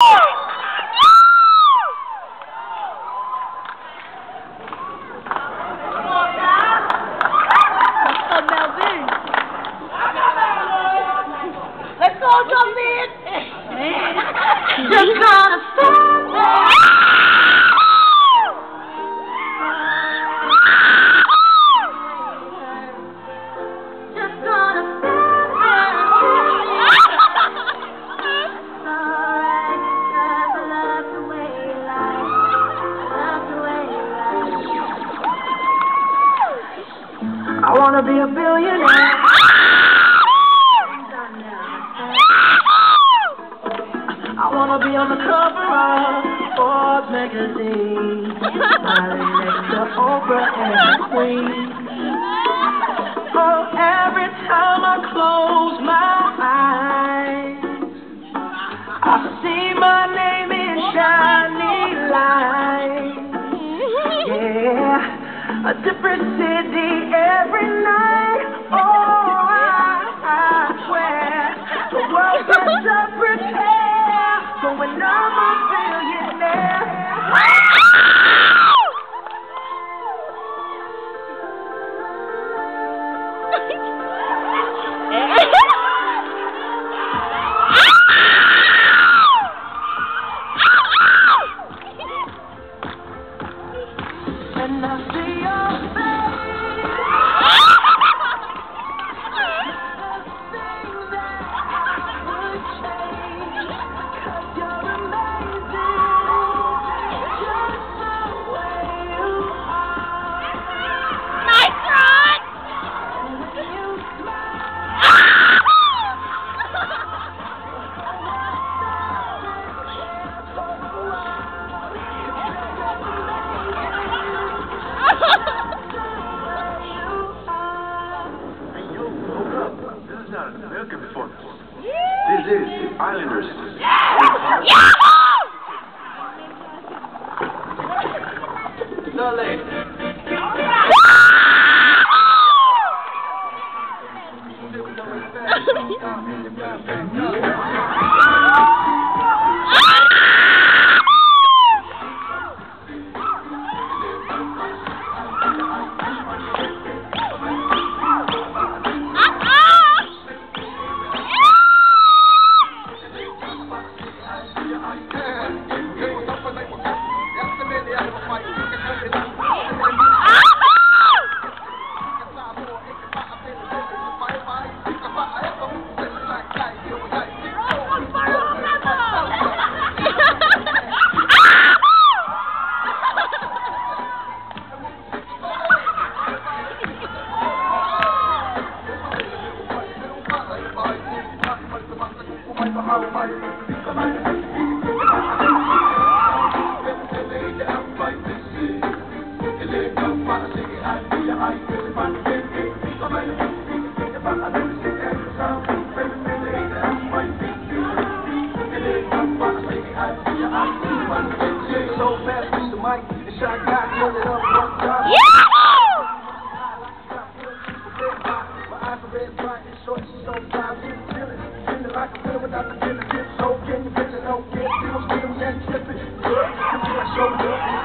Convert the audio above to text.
Let's go, jump in. Just gonna stand there. Just gonna stand there. It's alright, 'cause I love the way you lie. Love the way you lie. I wanna be a billionaire. I wanna be on the cover of Forbes magazine, smiling next to Oprah and the Queen. Oh, every time I close my eyes, I see my name in shiny lights. Yeah, a different city every night. Oh, I swear the world better prepare for when I'm a billionaire. And I see your face. Things that I would change, 'cause you're amazing, just the way you are. Nice run! And when you smile, This is not an American performance. This is Islanders. No late. so good.